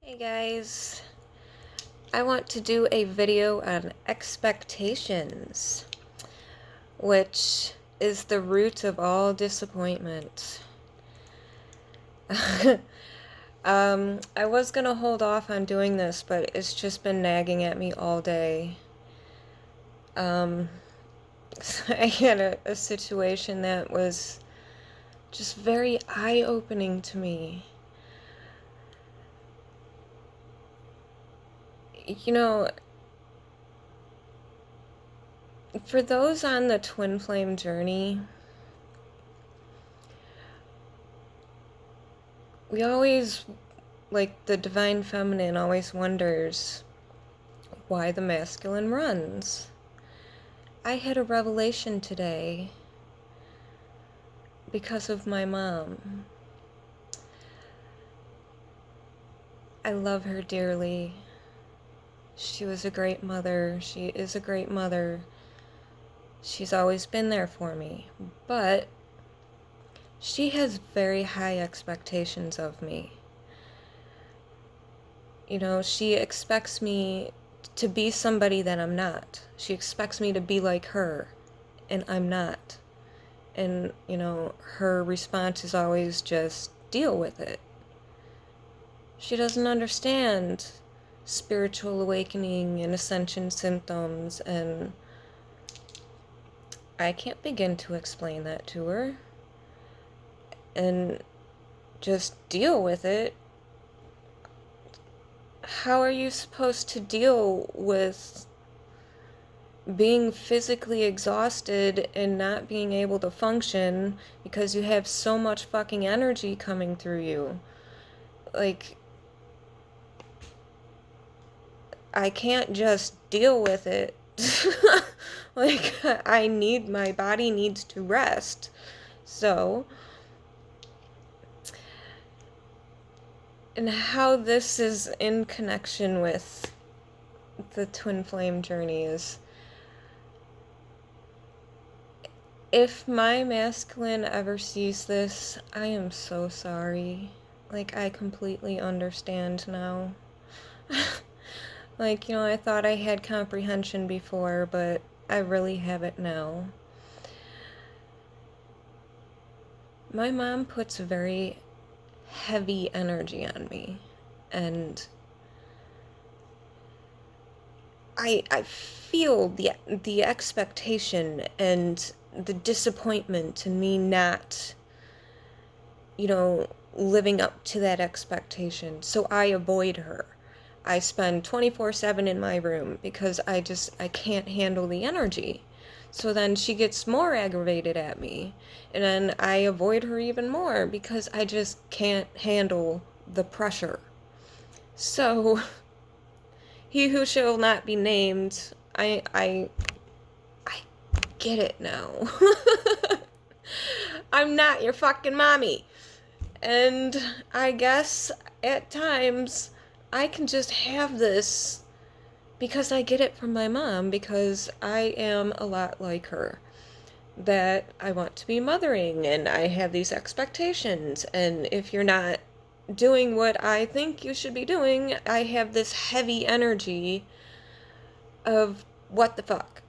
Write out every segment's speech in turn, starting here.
Hey guys, I want to do a video on expectations, which is the root of all disappointment. I was gonna hold off on doing this, but it's just been nagging at me all day. I had a situation that was just very eye-opening to me. You know, for those on the twin flame journey, we always, like the divine feminine always wonders why the masculine runs. I had a revelation today because of my mom. I love her dearly. She was a great mother. She is a great mother. She's always been there for me. But she has very high expectations of me. You know, she expects me to be somebody that I'm not. She expects me to be like her, and I'm not. And, you know, her response is always just deal with it. She doesn't understand spiritual awakening and ascension symptoms, and I can't begin to explain that to her. And just deal with it. How are you supposed to deal with being physically exhausted and not being able to function because you have so much fucking energy coming through you? Like, I can't just deal with it. Like, my body needs to rest. So, and how this is in connection with the twin flame journey is, if my masculine ever sees this, I am so sorry. Like, I completely understand now. Like, you know, I thought I had comprehension before, but I really have it now. My mom puts very heavy energy on me, and I feel the expectation and the disappointment in me not, you know, living up to that expectation. So I avoid her. I spend 24/7 in my room because I can't handle the energy. So then she gets more aggravated at me, and then I avoid her even more because I just can't handle the pressure. So, he who shall not be named, I get it now. I'm not your fucking mommy. And I guess at times I can just have this because I get it from my mom, because I am a lot like her. That I want to be mothering and I have these expectations, and if you're not doing what I think you should be doing, I have this heavy energy of what the fuck.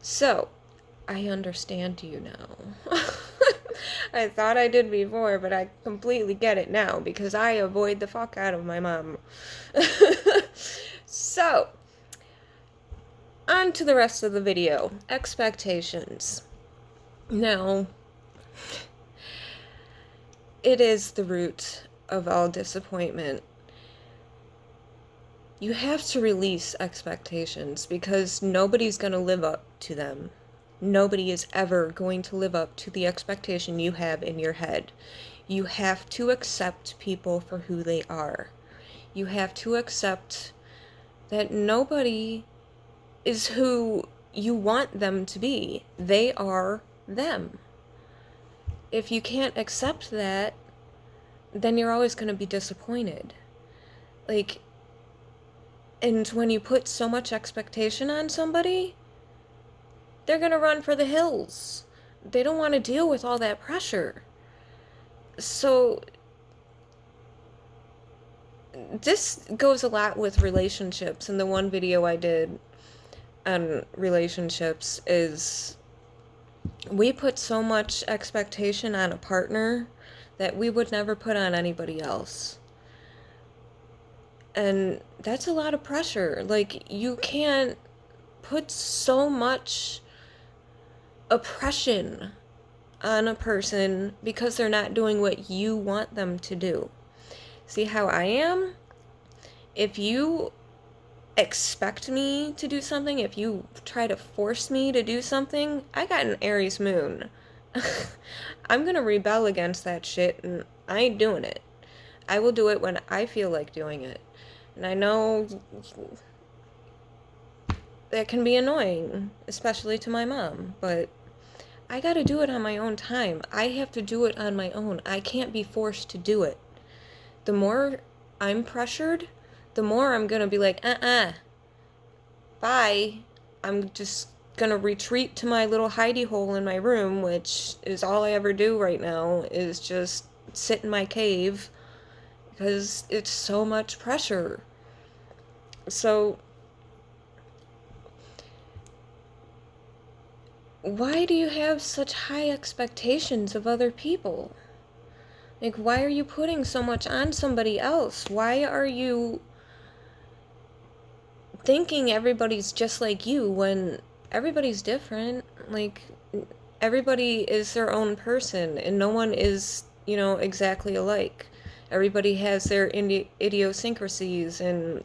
So, I understand you now. I thought I did before, but I completely get it now because I avoid the fuck out of my mom. So, on to the rest of the video. Expectations. Now, it is the root of all disappointment. You have to release expectations because nobody's going to live up to them. Nobody is ever going to live up to the expectation you have in your head. You have to accept people for who they are. You have to accept that nobody is who you want them to be. They are them. If you can't accept that, then you're always going to be disappointed. Like, and when you put so much expectation on somebody, they're going to run for the hills. They don't want to deal with all that pressure. So, this goes a lot with relationships, and the one video I did on relationships is we put so much expectation on a partner that we would never put on anybody else. And that's a lot of pressure. Like, you can't put so much oppression on a person because they're not doing what you want them to do. See how I am? If you expect me to do something, if you try to force me to do something, I got an Aries moon. I'm gonna rebel against that shit, and I ain't doing it. I will do it when I feel like doing it. And I know that can be annoying, especially to my mom, but I gotta do it on my own time. I have to do it on my own. I can't be forced to do it. The more I'm pressured, the more I'm gonna be like, bye. I'm just gonna retreat to my little hidey hole in my room, which is all I ever do right now, is just sit in my cave because it's so much pressure. So, why do you have such high expectations of other people? Like, why are you putting so much on somebody else? Why are you thinking everybody's just like you when everybody's different? Like, everybody is their own person, and no one is, exactly alike. Everybody has their idiosyncrasies, and,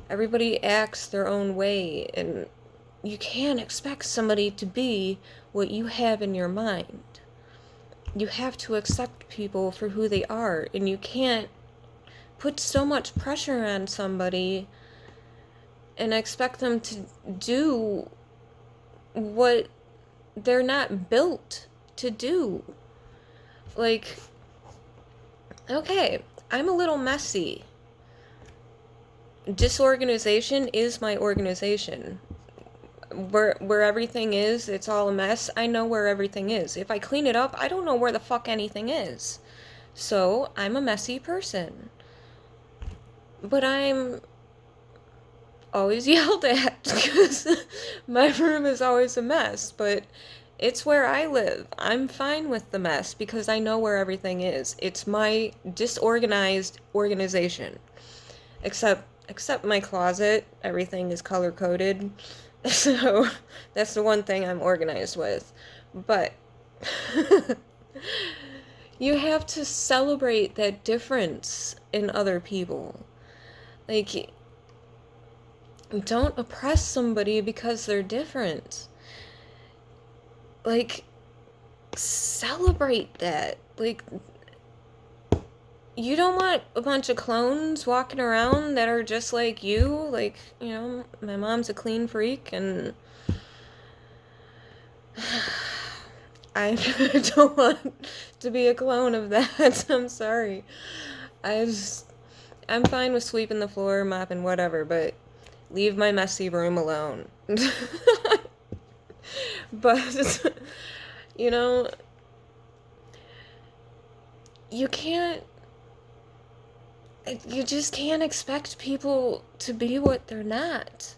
everybody acts their own way, and you can't expect somebody to be what you have in your mind. You have to accept people for who they are, and you can't put so much pressure on somebody and expect them to do what they're not built to do. Like, okay, I'm a little messy. Disorganization is my organization. Where everything is, it's all a mess. I know where everything is. If I clean it up, I don't know where the fuck anything is. So, I'm a messy person. But I'm always yelled at because my room is always a mess. But it's where I live. I'm fine with the mess because I know where everything is. It's my disorganized organization. Except my closet, everything is color coded. So that's the one thing I'm organized with. But you have to celebrate that difference in other people. Like, don't oppress somebody because they're different. Like, celebrate that. Like, you don't want a bunch of clones walking around that are just like you. Like, my mom's a clean freak, and I don't want to be a clone of that. I'm sorry. I'm fine with sweeping the floor, mopping, whatever, but leave my messy room alone. But, you can't, you just can't expect people to be what they're not.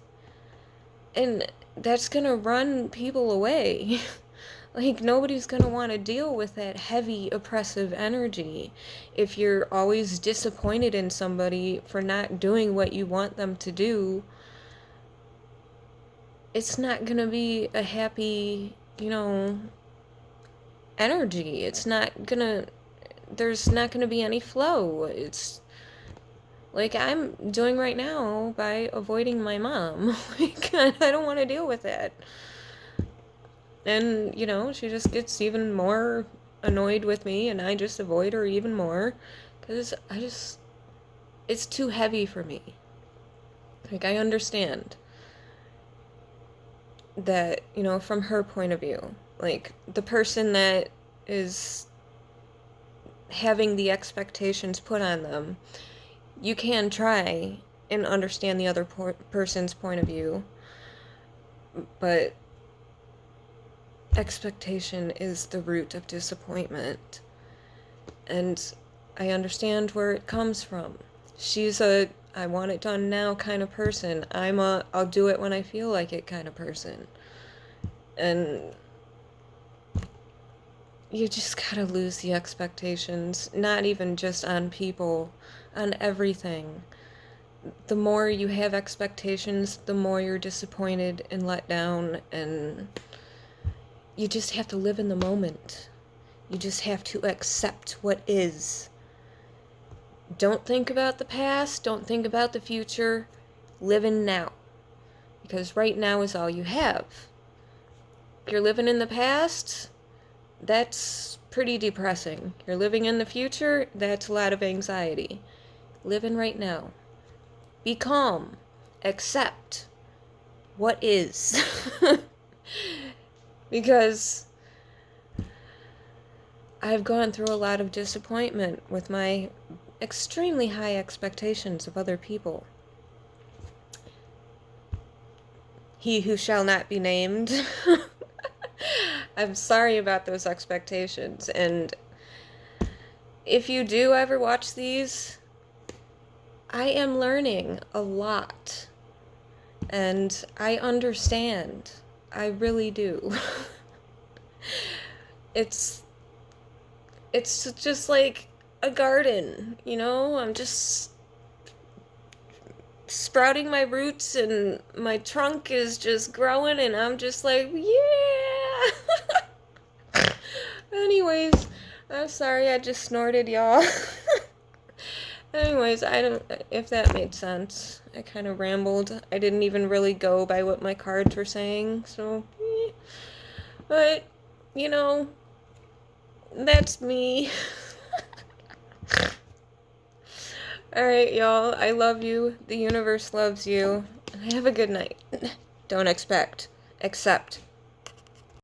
And that's gonna run people away. Like, nobody's gonna want to deal with that heavy, oppressive energy. If you're always disappointed in somebody for not doing what you want them to do, it's not gonna be a happy, energy. There's not gonna be any flow. It's like I'm doing right now by avoiding my mom. Like, I don't want to deal with that. And, she just gets even more annoyed with me, and I just avoid her even more. Because it's too heavy for me. Like, I understand that, from her point of view, like, the person that is having the expectations put on them, you can try and understand the other person's point of view, but expectation is the root of disappointment. And I understand where it comes from. She's a I want it done now kind of person. I'm a I'll do it when I feel like it kind of person. And you just gotta lose the expectations, not even just on people, on everything. The more you have expectations, the more you're disappointed and let down, and you just have to live in the moment. You just have to accept what is. Don't think about the past, don't think about the future. Live in now. Because right now is all you have. If you're living in the past, that's pretty depressing. You're living in the future, that's a lot of anxiety. Live in right now. Be calm. Accept what is. Because I've gone through a lot of disappointment with my extremely high expectations of other people. He who shall not be named. I'm sorry about those expectations, and if you do ever watch these, I am learning a lot, and I understand. I really do. it's just like a garden, you know? I'm just sprouting my roots and my trunk is just growing and I'm just like, yeah. Anyways, I'm sorry I just snorted, y'all. Anyways, I don't, if that made sense. I kind of rambled. I didn't even really go by what my cards were saying, so, but, you know, that's me. Alright, y'all, I love you. The universe loves you. Have a good night. Don't expect. Accept.